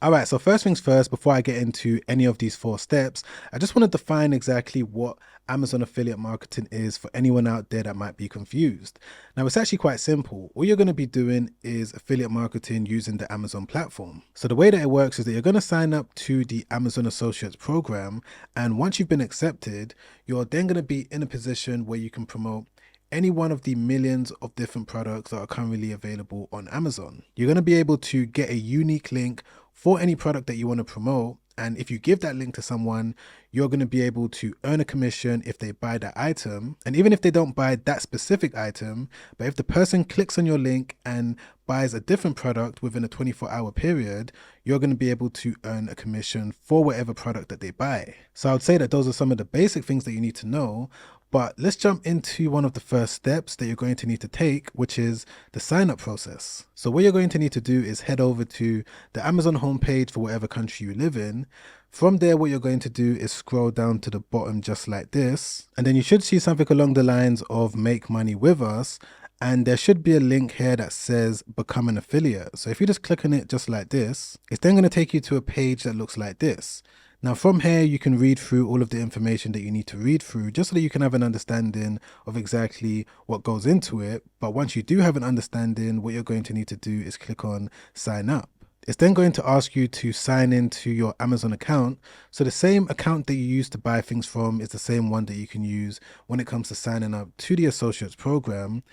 All right, so first things first, before I get into any of these four steps, I just want to define exactly what Amazon affiliate marketing is for anyone out there that might be confused. Now, it's actually quite simple. All you're going to be doing is affiliate marketing using the Amazon platform. So the way that it works is that you're going to sign up to the Amazon Associates program, and once you've been accepted, you're then going to be in a position where you can promote any one of the millions of different products that are currently available on Amazon. You're going to be able to get a unique link for any product that you want to promote. And if you give that link to someone, you're going to be able to earn a commission if they buy that item. And even if they don't buy that specific item, but if the person clicks on your link and buys a different product within a 24-hour period, you're going to be able to earn a commission for whatever product that they buy. So I would say that those are some of the basic things that you need to know. But let's jump into one of the first steps that you're going to need to take, which is the sign up process. So what you're going to need to do is head over to the Amazon homepage for whatever country you live in. From there, what you're going to do is scroll down to the bottom just like this. And then you should see something along the lines of make money with us. And there should be a link here that says become an affiliate. So if you just click on it just like this, it's then going to take you to a page that looks like this. Now from here, you can read through all of the information that you need to read through just so that you can have an understanding of exactly what goes into it. But once you do have an understanding, what you're going to need to do is click on sign up. It's then going to ask you to sign into your Amazon account. So the same account that you use to buy things from is the same one that you can use when it comes to signing up to the Associates program.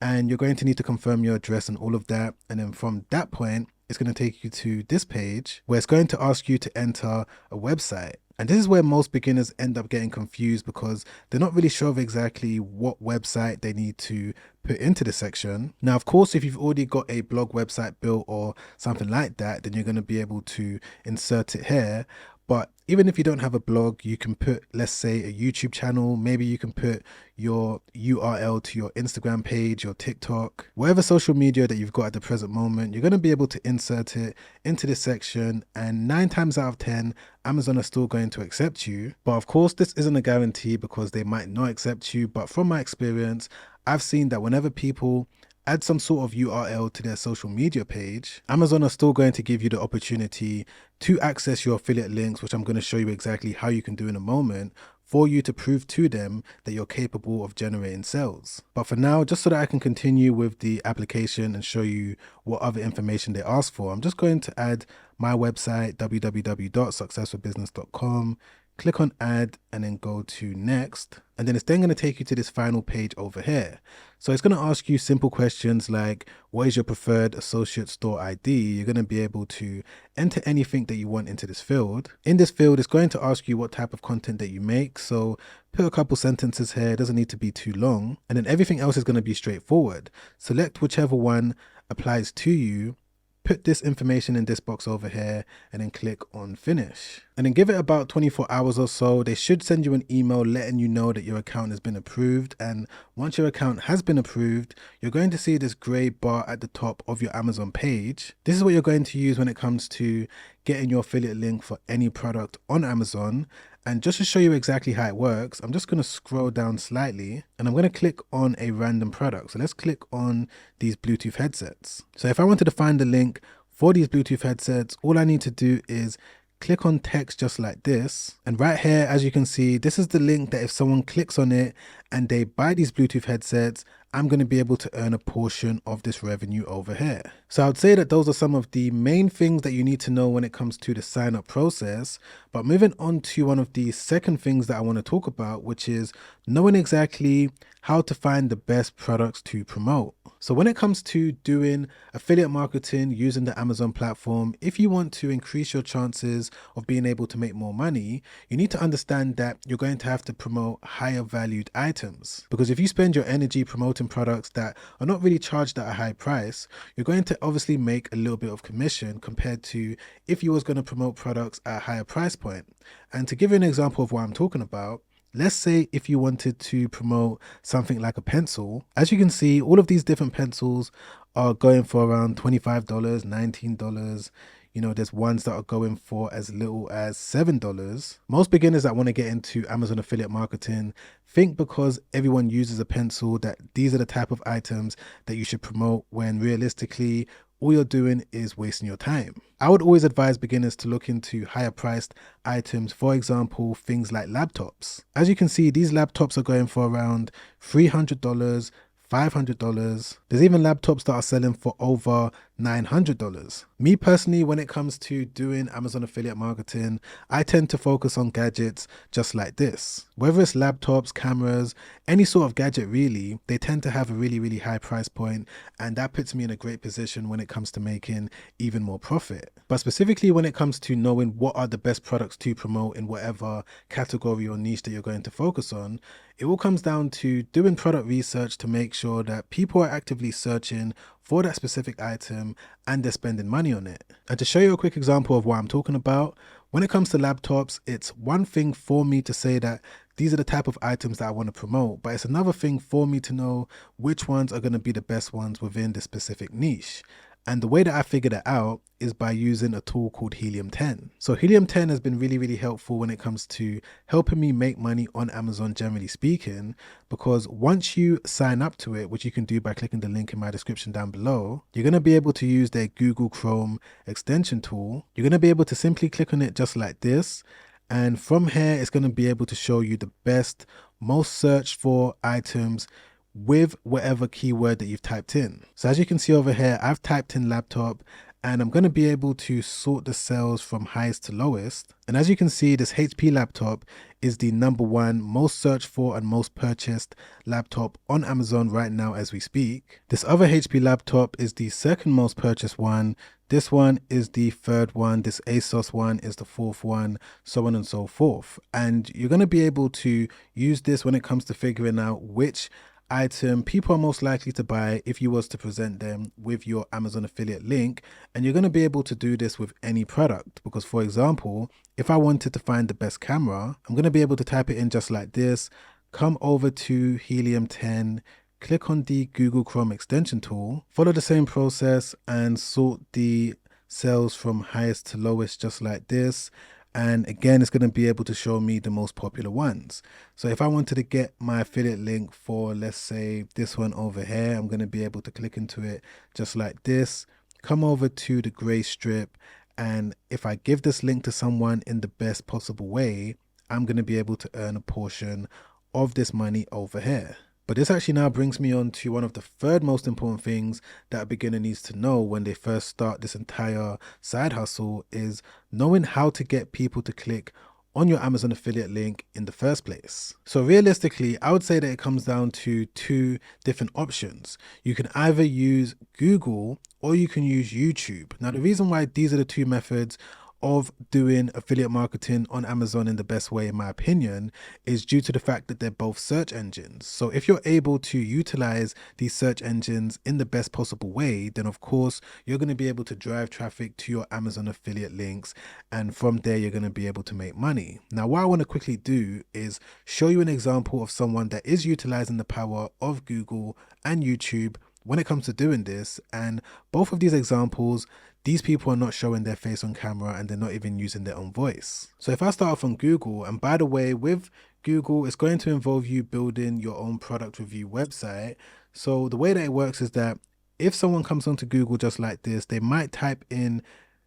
And you're going to need to confirm your address and all of that. And then from that point, it's going to take you to this page where it's going to ask you to enter a website. And this is where most beginners end up getting confused because they're not really sure of exactly what website they need to put into the section. Now, of course, if you've already got a blog website built or something like that, then you're going to be able to insert it here. But even if you don't have a blog, you can put, let's say, a YouTube channel. Maybe you can put your URL to your Instagram page, your TikTok, whatever social media that you've got at the present moment. You're going to be able to insert it into this section. And 9 times out of 10, Amazon are still going to accept you. But of course, this isn't a guarantee because they might not accept you. But from my experience, I've seen that whenever people add some sort of URL to their social media page, Amazon are still going to give you the opportunity to access your affiliate links, which I'm going to show you exactly how you can do in a moment, for you to prove to them that you're capable of generating sales. But for now, just so that I can continue with the application and show you what other information they ask for, I'm just going to add my website, www.successfulbusiness.com. Click on add and then go to next. And then it's then going to take you to this final page over here. So it's going to ask you simple questions like, what is your preferred associate store ID? You're going to be able to enter anything that you want into this field. In this field, it's going to ask you what type of content that you make. So put a couple sentences here. It doesn't need to be too long. And then everything else is going to be straightforward. Select whichever one applies to you. Put this information in this box over here and then click on finish. And then give it about 24 hours or so. They should send you an email letting you know that your account has been approved. And once your account has been approved, you're going to see this gray bar at the top of your Amazon page. This is what you're going to use when it comes to getting your affiliate link for any product on Amazon. And just to show you exactly how it works, I'm just going to scroll down slightly and I'm going to click on a random product. So let's click on these Bluetooth headsets. So if I wanted to find the link for these Bluetooth headsets, all I need to do is click on text just like this. And right here, as you can see, this is the link that if someone clicks on it and they buy these Bluetooth headsets, I'm going to be able to earn a portion of this revenue over here. So I would say that those are some of the main things that you need to know when it comes to the sign up process. But moving on to one of the second things that I want to talk about, which is knowing exactly how to find the best products to promote. So when it comes to doing affiliate marketing using the Amazon platform, if you want to increase your chances of being able to make more money, you need to understand that you're going to have to promote higher valued items. Because if you spend your energy promoting products that are not really charged at a high price, you're going to obviously make a little bit of commission compared to if you was going to promote products at a higher price point. And to give you an example of what I'm talking about, let's say if you wanted to promote something like a pencil, as you can see, all of these different pencils are going for around $25, $19. You know, there's ones that are going for as little as $7. Most beginners that want to get into Amazon affiliate marketing think because everyone uses a pencil that these are the type of items that you should promote, when realistically, all you're doing is wasting your time. I would always advise beginners to look into higher priced items, for example, things like laptops. As you can see, these laptops are going for around $300, $500. There's even laptops that are selling for over $900. Me personally, when it comes to doing Amazon affiliate marketing, I tend to focus on gadgets just like this. Whether it's laptops, cameras, any sort of gadget really, they tend to have a really high price point, and that puts me in a great position when it comes to making even more profit. But specifically when it comes to knowing what are the best products to promote in whatever category or niche that you're going to focus on, it all comes down to doing product research to make sure that people are actively searching for that specific item and they're spending money on it. And to show you a quick example of what I'm talking about, when it comes to laptops, it's one thing for me to say that these are the type of items that I want to promote, but it's another thing for me to know which ones are going to be the best ones within the specific niche. And the way that I figured it out is by using a tool called Helium 10. So Helium 10 has been really helpful when it comes to helping me make money on Amazon, generally speaking, because once you sign up to it, which you can do by clicking the link in my description down below, you're going to be able to use their Google Chrome extension tool. You're going to be able to simply click on it just like this. And from here, it's going to be able to show you the best, most searched for items with whatever keyword that you've typed in. So as you can see over here, I've typed in laptop and I'm going to be able to sort the sales from highest to lowest. And as you can see, this HP laptop is the #1 most searched for and most purchased laptop on Amazon right now as we speak. This other HP laptop is the second most purchased one. This one is the third one. This ASUS one is the fourth one, so on and so forth. And you're going to be able to use this when it comes to figuring out which item people are most likely to buy if you was to present them with your Amazon affiliate link. And you're going to be able to do this with any product, because for example, if I wanted to find the best camera, I'm going to be able to type it in just like this, come over to Helium 10, click on the Google Chrome extension tool, follow the same process and sort the sales from highest to lowest just like this. And again, it's going to be able to show me the most popular ones. So if I wanted to get my affiliate link for, let's say, this one over here, I'm going to be able to click into it just like this, come over to the gray strip. And if I give this link to someone in the best possible way, I'm going to be able to earn a portion of this money over here. But this actually now brings me on to one of the third most important things that a beginner needs to know when they first start this entire side hustle, is knowing how to get people to click on your Amazon affiliate link in the first place. So realistically, I would say that it comes down to two different options. You can either use Google or you can use YouTube. Now, the reason why these are the two methods of doing affiliate marketing on Amazon in the best way, in my opinion, is due to the fact that they're both search engines. So if you're able to utilize these search engines in the best possible way, then of course you're going to be able to drive traffic to your Amazon affiliate links, and from there you're going to be able to make money. Now, what I want to quickly do is show you an example of someone that is utilizing the power of Google and YouTube when it comes to doing this. And both of these examples, these people are not showing their face on camera and they're not even using their own voice. So if I start off on Google, and by the way, with Google, it's going to involve you building your own product review website. So the way that it works is that if someone comes onto Google just like this, they might type in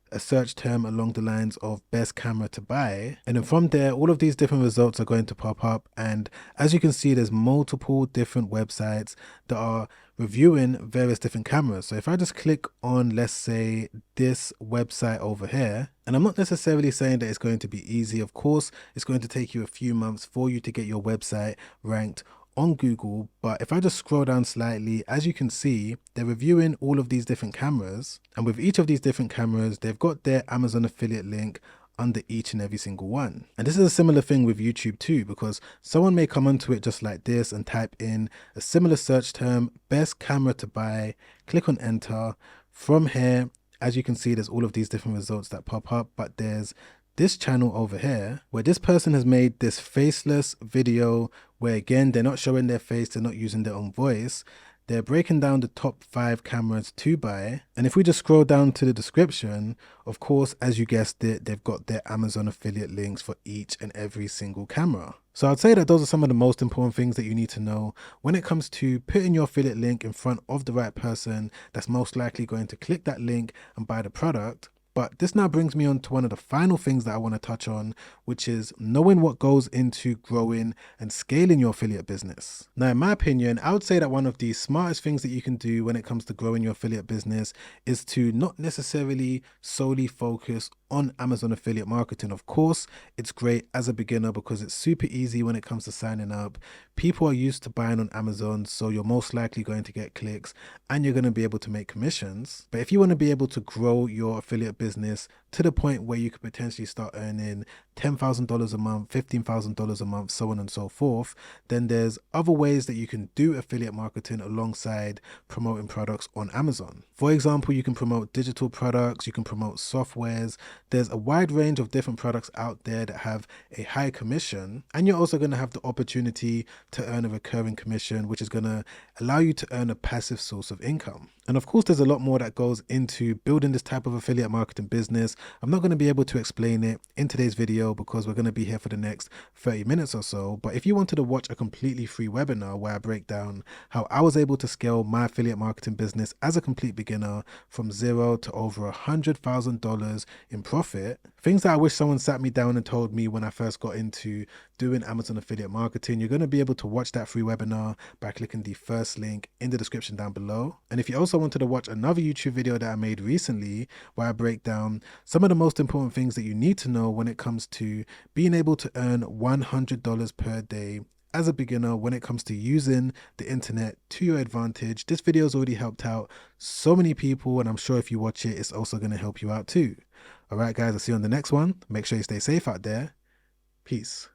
a search term along the lines of best camera to buy, and then from there all of these different results are going to pop up. And as you can see, there's multiple different websites that are reviewing various different cameras. So if I just click on, let's say, this website over here, and I'm not necessarily saying that it's going to be easy. Of course, it's going to take you a few months for you to get your website ranked on Google, but if I just scroll down slightly, as you can see, they're reviewing all of these different cameras, and with each of these different cameras, they've got their Amazon affiliate link under each and every single one. And this is a similar thing with YouTube too, because someone may come onto it just like this and type in a similar search term, best camera to buy, click on enter. From here, as you can see, there's all of these different results that pop up, but there's this channel over here where this person has made this faceless video where, again, they're not showing their face, they're not using their own voice. they're breaking down the top 5 cameras to buy. And if we just scroll down to the description, of course, as you guessed it, they've got their Amazon affiliate links for each and every single camera. So I'd say that those are some of the most important things that you need to know when it comes to putting your affiliate link in front of the right person that's most likely going to click that link and buy the product. But this now brings me on to one of the final things that I want to touch on, which is knowing what goes into growing and scaling your affiliate business. Now, in my opinion, I would say that one of the smartest things that you can do when it comes to growing your affiliate business is to not necessarily solely focus on Amazon affiliate marketing. Of course, it's great as a beginner because it's super easy when it comes to signing up. People are used to buying on Amazon, so you're most likely going to get clicks and you're going to be able to make commissions. But if you want to be able to grow your affiliate business to the point where you could potentially start earning $10,000 a month, $15,000 a month, so on and so forth, then there's other ways that you can do affiliate marketing alongside promoting products on Amazon. For example, you can promote digital products, you can promote softwares. There's a wide range of different products out there that have a high commission, and you're also going to have the opportunity to earn a recurring commission, which is going to allow you to earn a passive source of income. And of course, there's a lot more that goes into building this type of affiliate marketing business. I'm not going to be able to explain it in today's video because we're going to be here for the next 30 minutes or so. But if you wanted to watch a completely free webinar where I break down how I was able to scale my affiliate marketing business as a complete beginner from zero to over $100,000 in profit, things that I wish someone sat me down and told me when I first got into doing Amazon affiliate marketing, you're going to be able to watch that free webinar by clicking the first link in the description down below. And if you also wanted to watch another YouTube video that I made recently where I break down some of the most important things that you need to know when it comes to being able to earn $100 per day as a beginner when it comes to using the internet to your advantage. This video has already helped out so many people, and I'm sure if you watch it, it's also going to help you out too. All right, guys, I'll see you on the next one. Make sure you stay safe out there. Peace.